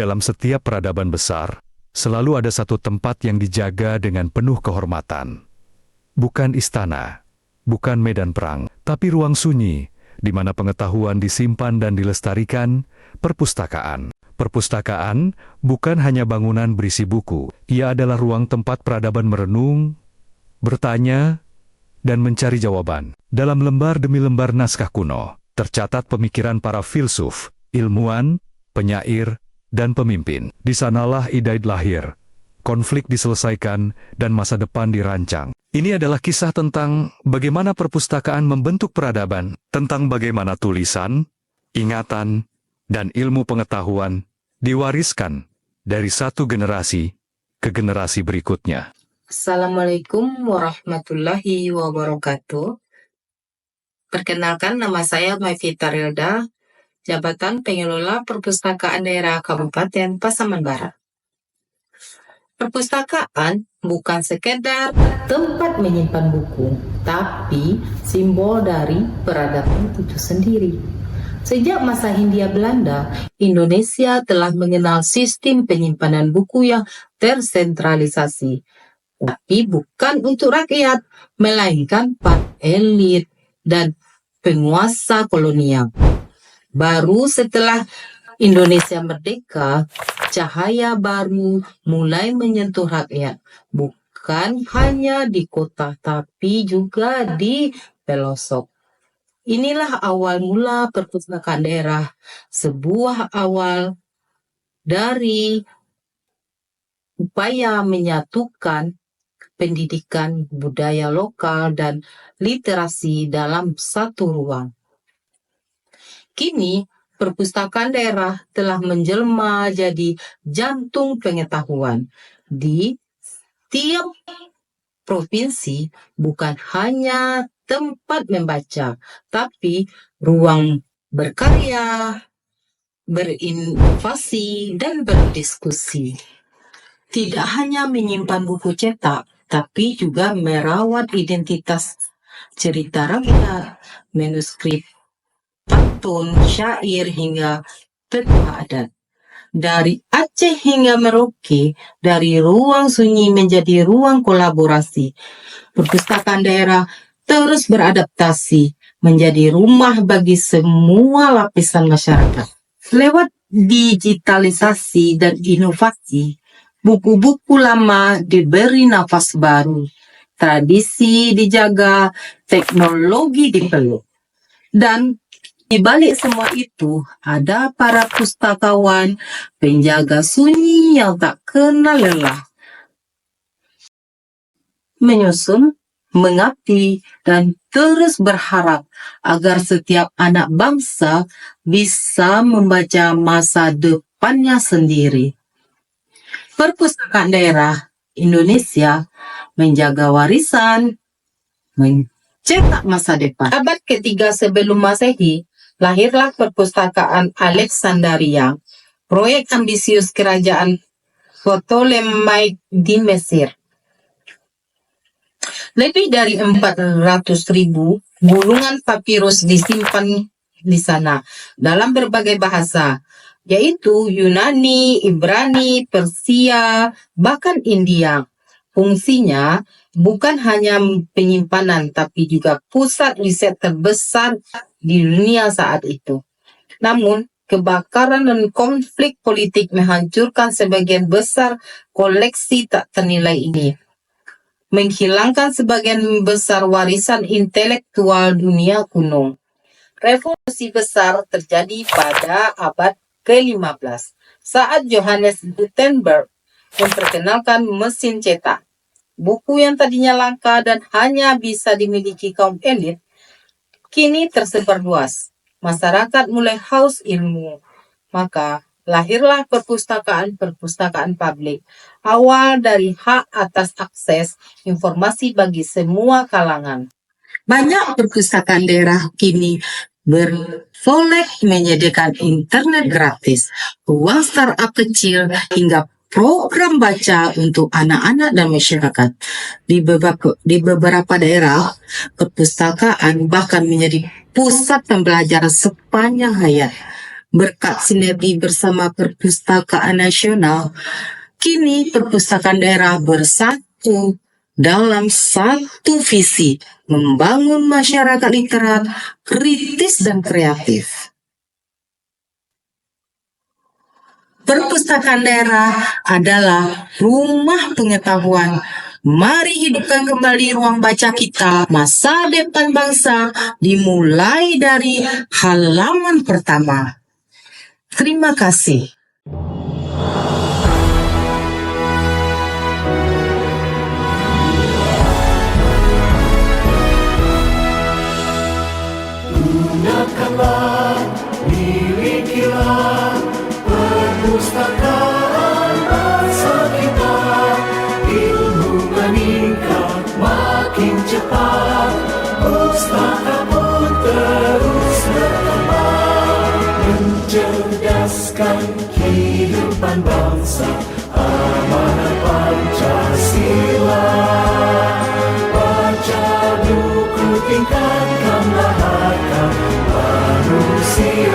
Dalam setiap peradaban besar, selalu ada satu tempat yang dijaga dengan penuh kehormatan. Bukan istana, bukan medan perang, tapi ruang sunyi, di mana pengetahuan disimpan dan dilestarikan, perpustakaan. Perpustakaan bukan hanya bangunan berisi buku, ia adalah ruang tempat peradaban merenung, bertanya, dan mencari jawaban. Dalam lembar demi lembar naskah kuno, tercatat pemikiran para filsuf, ilmuwan, penyair, dan pemimpin. Di sanalah ide lahir, konflik diselesaikan, dan masa depan dirancang. Ini adalah kisah tentang bagaimana perpustakaan membentuk peradaban, tentang bagaimana tulisan, ingatan, dan ilmu pengetahuan diwariskan dari satu generasi ke generasi berikutnya. Assalamualaikum warahmatullahi wabarakatuh. Perkenalkan, nama saya Maivita Rilda, Jabatan Pengelola Perpustakaan Daerah Kabupaten Pasaman Barat. Perpustakaan bukan sekedar tempat menyimpan buku, tapi simbol dari peradaban itu sendiri. Sejak masa Hindia Belanda, Indonesia telah mengenal sistem penyimpanan buku yang tersentralisasi. Tapi bukan untuk rakyat, melainkan para elit dan penguasa kolonial. Baru setelah Indonesia merdeka, cahaya baru mulai menyentuh rakyat, bukan hanya di kota, tapi juga di pelosok. Inilah awal mula perpustakaan daerah, sebuah awal dari upaya menyatukan pendidikan, budaya lokal, dan literasi dalam satu ruang. Kini, perpustakaan daerah telah menjelma jadi jantung pengetahuan. Di tiap provinsi bukan hanya tempat membaca, tapi ruang berkarya, berinovasi, dan berdiskusi. Tidak hanya menyimpan buku cetak, tapi juga merawat identitas cerita rakyat, manuskrip, pantun, syair, hingga petua adat. Dari Aceh hingga Merauke, dari ruang sunyi menjadi ruang kolaborasi, perpustakaan daerah terus beradaptasi menjadi rumah bagi semua lapisan masyarakat. Lewat digitalisasi dan inovasi, buku-buku lama diberi nafas baru, tradisi dijaga, teknologi dipeluk. Dan di balik semua itu, ada para pustakawan, penjaga sunyi yang tak kenal lelah. Menyusun, mengabdi, dan terus berharap agar setiap anak bangsa bisa membaca masa depannya sendiri. Perpustakaan daerah Indonesia menjaga warisan, mencetak masa depan. Abad ketiga sebelum Masehi, lahirlah perpustakaan Alexandria, proyek ambisius kerajaan Ptolemaic di Mesir. Lebih dari 400.000 gulungan papirus disimpan di sana dalam berbagai bahasa, yaitu Yunani, Ibrani, Persia, bahkan India. Fungsinya bukan hanya penyimpanan, tapi juga pusat riset terbesar di dunia saat itu. Namun, kebakaran dan konflik politik menghancurkan sebagian besar koleksi tak ternilai ini, menghilangkan sebagian besar warisan intelektual dunia kuno. Revolusi besar terjadi pada abad ke-15 saat Johannes Gutenberg memperkenalkan mesin cetak. Buku yang tadinya langka dan hanya bisa dimiliki kaum elit, kini tersebar luas. Masyarakat mulai haus ilmu. Maka lahirlah perpustakaan publik, awal dari hak atas akses informasi bagi semua kalangan. Banyak perpustakaan daerah kini bersolek menyediakan internet gratis, ruang startup kecil, hingga program baca untuk anak-anak dan masyarakat. Di beberapa daerah, perpustakaan bahkan menjadi pusat pembelajaran sepanjang hayat. Berkat sinergi bersama Perpustakaan Nasional, kini perpustakaan daerah bersatu dalam satu visi membangun masyarakat literat, kritis, dan kreatif. Perpustakaan daerah adalah rumah pengetahuan. Mari hidupkan kembali ruang baca kita. Masa depan bangsa dimulai dari halaman pertama. Terima kasih. Gunakanlah, milikilah perpustakaan bangsa kita. Ilmu meningkat makin cepat, pustaka pun terus berkembang, mencerdaskan kehidupan bangsa, amanat Pancasila. Baca buku, tingkatkanlah harkat manusia.